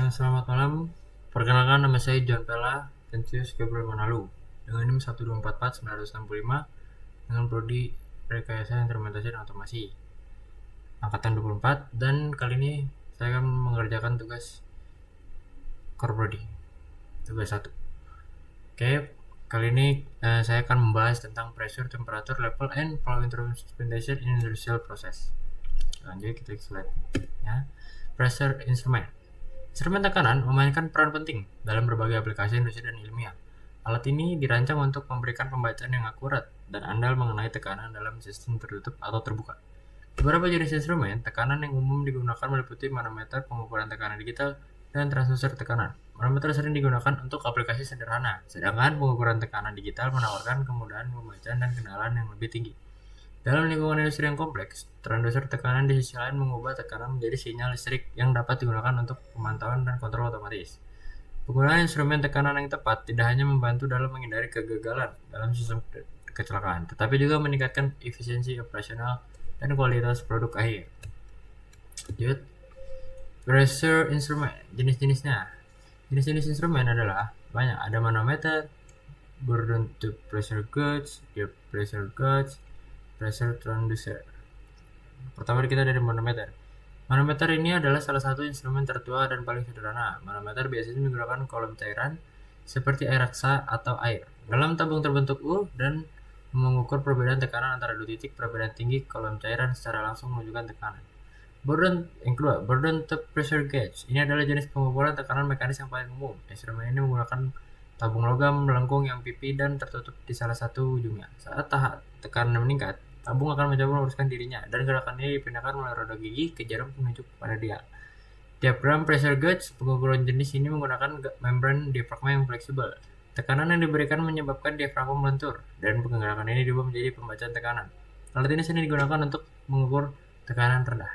Selamat malam. Perkenalkan, nama saya John Pella Tensius Gabriel Manalu dengan NIM 1244965 dengan prodi Rekayasa Instrumentasi dan Otomasi angkatan 24, dan kali ini saya akan mengerjakan tugas core prodi tugas 1. Oke, kali ini saya akan membahas tentang pressure, temperature, level, and flow instrumentation in industrial process. Lanjut kita ke slide ya. Pressure instrument. Instrumen tekanan memainkan peran penting dalam berbagai aplikasi industri dan ilmiah. Alat ini dirancang untuk memberikan pembacaan yang akurat dan andal mengenai tekanan dalam sistem tertutup atau terbuka. Beberapa jenis instrumen tekanan yang umum digunakan meliputi manometer pengukuran tekanan digital dan transducer tekanan. Manometer sering digunakan untuk aplikasi sederhana, sedangkan pengukuran tekanan digital menawarkan kemudahan pembacaan dan kenalan yang lebih tinggi. Dalam lingkungan industri yang kompleks, transducer tekanan di sisi lain mengubah tekanan menjadi sinyal listrik yang dapat digunakan untuk pemantauan dan kontrol otomatis. Penggunaan instrumen tekanan yang tepat tidak hanya membantu dalam menghindari kegagalan dalam sistem kecelakaan, tetapi juga meningkatkan efisiensi operasional dan kualitas produk akhir. Lanjut, pressure instrument. Jenis-jenisnya. Jenis-jenis instrumen adalah banyak. Ada manometer, bourdon to pressure gauge, depth pressure gauge, pressure transducer. Pertama kita dari manometer. Manometer ini adalah salah satu instrumen tertua dan paling sederhana. Manometer biasanya menggunakan kolom cairan seperti air raksa atau air dalam tabung terbentuk U dan mengukur perbedaan tekanan antara dua titik perbedaan tinggi kolom cairan secara langsung menunjukkan tekanan. Bourdon to pressure gauge. Ini adalah jenis pengukuran tekanan mekanis yang paling umum. Instrumen ini menggunakan tabung logam melengkung yang pipi dan tertutup di salah satu ujungnya. Saat tahap tekanan meningkat, tabung akan mencoba meluruskan dirinya dan gerakan ini dipindahkan melalui roda gigi ke jarum penunjuk pada dial. Diaphragm pressure gauge. Pengukuran jenis ini menggunakan membran diafragma yang fleksibel. Tekanan yang diberikan menyebabkan diafragma melentur dan gerakan ini diubah menjadi pembacaan tekanan. Alat ini sering digunakan untuk mengukur tekanan rendah.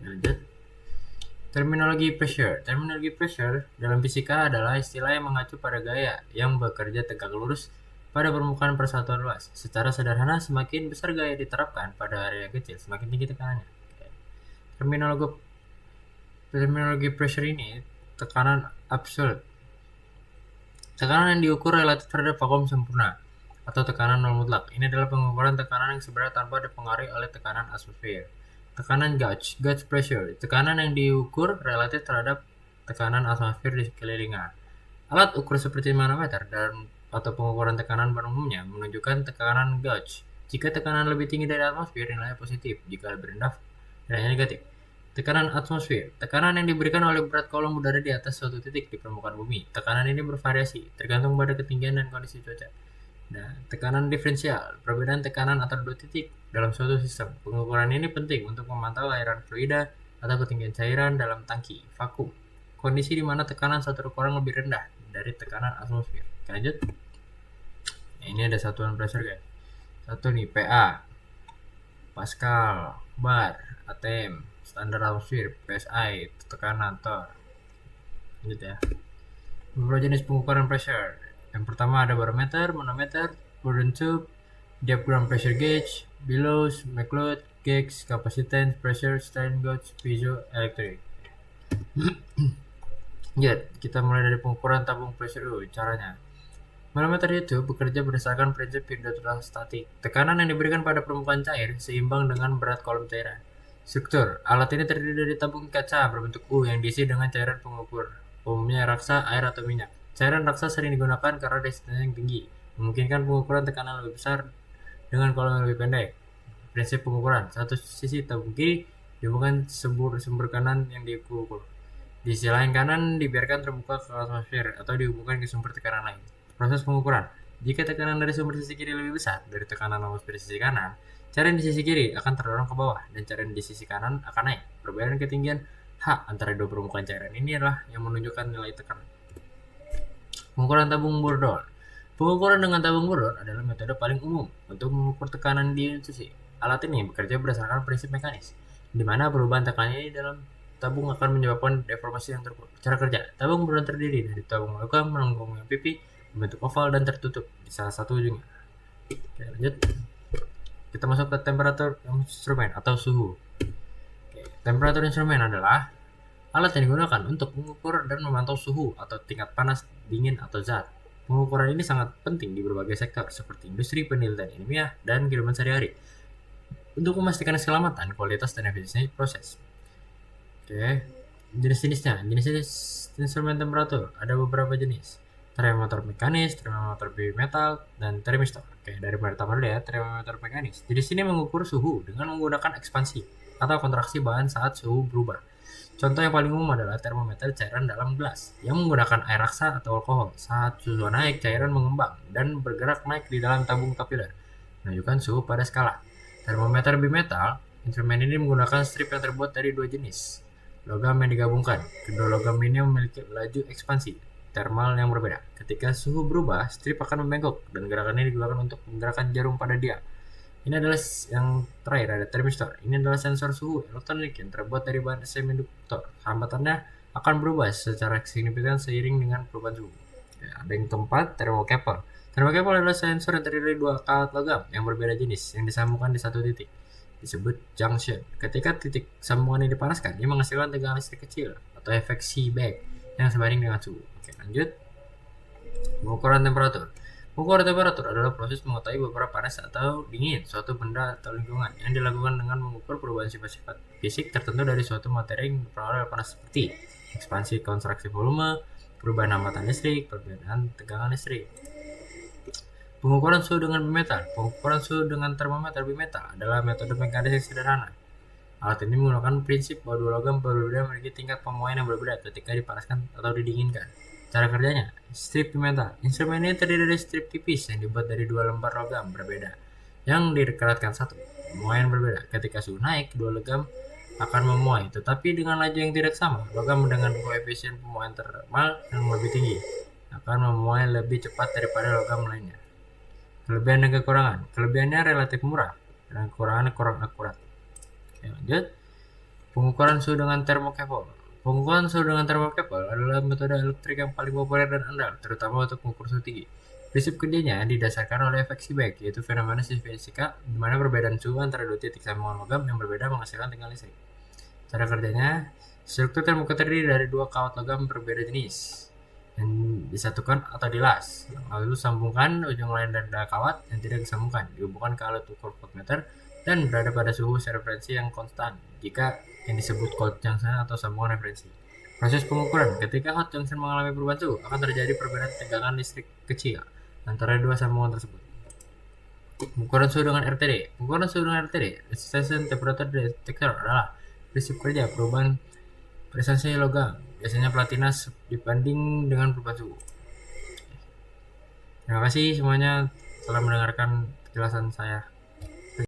Lanjut. Terminologi pressure. Terminologi pressure dalam fisika adalah istilah yang mengacu pada gaya yang bekerja tegak lurus pada permukaan persatuan luas. Secara sederhana, semakin besar gaya diterapkan pada area yang kecil, semakin tinggi tekanannya. Terminologi pressure ini tekanan absolut. Tekanan yang diukur relatif terhadap vakum sempurna atau tekanan nol mutlak. Ini adalah pengukuran tekanan yang sebenarnya tanpa dipengaruhi oleh tekanan atmosfer. Tekanan gauge pressure. Tekanan yang diukur relatif terhadap tekanan atmosfer di sekelilingnya. Alat ukur seperti manometer dan atau pengukuran tekanan pada umumnya menunjukkan tekanan gauge. Jika tekanan lebih tinggi dari atmosfer, nilainya positif. Jika lebih rendah, nilainya negatif. Tekanan atmosfer. Tekanan yang diberikan oleh berat kolom udara di atas suatu titik di permukaan bumi. Tekanan ini bervariasi, tergantung pada ketinggian dan kondisi cuaca. Nah, tekanan diferensial. Perbedaan tekanan antara dua titik dalam suatu sistem. Pengukuran ini penting untuk memantau aliran fluida atau ketinggian cairan dalam tangki vakum. Kondisi di mana tekanan satu ukuran lebih rendah dari tekanan atmosfer. Lanjut. Ini ada satuan pressure guys. Satu nih, PA, Pascal, bar, ATM, standar atmosfer, PSI, tekanan torr. Lanjut ya. Beberapa jenis pengukuran pressure. Yang pertama ada barometer, manometer, bourdon tube, diaphragm pressure gauge, bellows, McLeod, gauge, capacitance, pressure, strain gauge, piezoelectric. Ya, kita mulai dari pengukuran tabung pressure dulu. Caranya, manometer itu bekerja berdasarkan prinsip hidrostatik. Tekanan yang diberikan pada permukaan cair seimbang dengan berat kolom cairan. Struktur, alat ini terdiri dari tabung kaca berbentuk U yang diisi dengan cairan pengukur, umumnya raksa, air, atau minyak. Cairan raksa sering digunakan karena resistensinya yang tinggi, memungkinkan pengukuran tekanan lebih besar dengan kolom yang lebih pendek. Prinsip pengukuran, satu sisi tabung kiri dihubungkan sumber kanan yang diukur. Di sisi lain kanan dibiarkan terbuka ke atmosfer atau dihubungkan ke sumber tekanan lain. Proses pengukuran, jika tekanan dari sumber sisi kiri lebih besar dari tekanan atmosfer di sisi kanan, cairan di sisi kiri akan terdorong ke bawah dan cairan di sisi kanan akan naik. Perbedaan ketinggian H antara dua permukaan cairan ini adalah yang menunjukkan nilai tekanan. Pengukuran tabung Bourdon. Pengukuran dengan tabung Bourdon adalah metode paling umum untuk mengukur tekanan di industri. Alat ini bekerja berdasarkan prinsip mekanis, di mana perubahan tekanan ini dalam tabung akan menyebabkan deformasi yang terukur. Cara kerja, tabung Bourdon terdiri dari tabung logam melengkung yang pipi, bentuk oval dan tertutup di salah satu ujungnya. Oke, lanjut. Kita masuk ke temperatur instrumen atau suhu. Temperatur instrumen adalah Alat yang digunakan untuk mengukur dan memantau suhu atau tingkat panas, dingin, atau zat. Pengukuran ini sangat penting di berbagai sektor seperti industri, penelitian ilmiah, dan kehidupan sehari-hari untuk memastikan keselamatan, kualitas, dan efisiensi proses. Oke, jenis-jenisnya. Jenis-jenis instrumen temperatur ada beberapa jenis. Termometer mekanis, termometer bimetal, dan termistor. Oke, dari pertama dulu ya, termometer mekanis. Jenis ini mengukur suhu dengan menggunakan ekspansi atau kontraksi bahan saat suhu berubah. Contoh yang paling umum adalah termometer cairan dalam gelas yang menggunakan air raksa atau alkohol. Saat suhu naik, cairan mengembang dan bergerak naik di dalam tabung kapiler, menunjukkan suhu pada skala. Termometer bimetal, instrumen ini menggunakan strip yang terbuat dari dua jenis logam yang digabungkan. Kedua logam ini memiliki laju ekspansi thermal yang berbeda. Ketika suhu berubah, strip akan membengkok dan gerakan ini digunakan untuk menggerakkan jarum pada dia. Ini adalah yang terakhir, ada termistor. Ini adalah sensor suhu elektronik yang terbuat dari bahan seminduktor. Hambatannya akan berubah secara signifikan seiring dengan perubahan suhu. Ya, ada yang keempat, thermocouple. Thermocouple adalah sensor yang terdiri dari dua alat logam yang berbeda jenis yang disambungkan di satu titik, disebut junction. Ketika titik sambungan ini dipanaskan, dia menghasilkan tegangan listrik kecil atau efek Seebeck yang sebanding dengan suhu. Oke, lanjut. Pengukuran temperatur. Pengukuran temperatur adalah proses mengetahui beberapa panas atau dingin suatu benda atau lingkungan yang dilakukan dengan mengukur perubahan sifat-sifat fisik tertentu dari suatu materi yang berpengaruh oleh panas seperti ekspansi kontraksi volume, perubahan hambatan listrik, perbedaan tegangan listrik. Pengukuran suhu dengan bimetal. Pengukuran suhu dengan termometer bimetal adalah metode mekanis yang sederhana. Alat ini menggunakan prinsip bahwa dua logam berbeda memiliki tingkat pemuaian yang berbeda ketika dipanaskan atau didinginkan. Cara kerjanya, strip bimetal. Instrumen ini terdiri dari strip tipis yang dibuat dari dua lembar logam berbeda yang dikeratkan satu. Pemuaian berbeda. Ketika suhu naik, dua logam akan memuai, tetapi dengan laju yang tidak sama. Logam dengan koefisien pemuaian termal yang lebih tinggi akan memuai lebih cepat daripada logam lainnya. Kelebihan dan kekurangan. Kelebihannya relatif murah dan kekurangannya kurang akurat. Oke, lanjut. Pengukuran suhu dengan thermocouple. Pengukuran suhu dengan thermocouple adalah metode elektrik yang paling populer dan andal, terutama untuk mengukur suhu tinggi. Prinsip kerjanya didasarkan oleh efek Seebeck, yaitu fenomena fisika di mana perbedaan suhu antara dua titik sambungan logam yang berbeda menghasilkan tegangan listrik. Cara kerjanya, struktur thermocouple terdiri dari dua kawat logam berbeda jenis yang disatukan atau dilas, lalu sambungkan ujung lain dari kawat yang tidak disambungkan, dihubungkan ke alat ukur voltmeter dan berada pada suhu referensi yang konstan jika yang disebut cold junction atau sambungan referensi. Proses pengukuran, ketika hot junction mengalami perubahan suhu, akan terjadi perbedaan tegangan listrik kecil antara dua sambungan tersebut. Pengukuran suhu dengan RTD. Pengukuran suhu dengan RTD, Resistance Temperature Detector, adalah prinsip kerja perubahan presentasi logam, biasanya platina dibanding dengan perubahan suhu. Terima kasih semuanya telah mendengarkan penjelasan saya.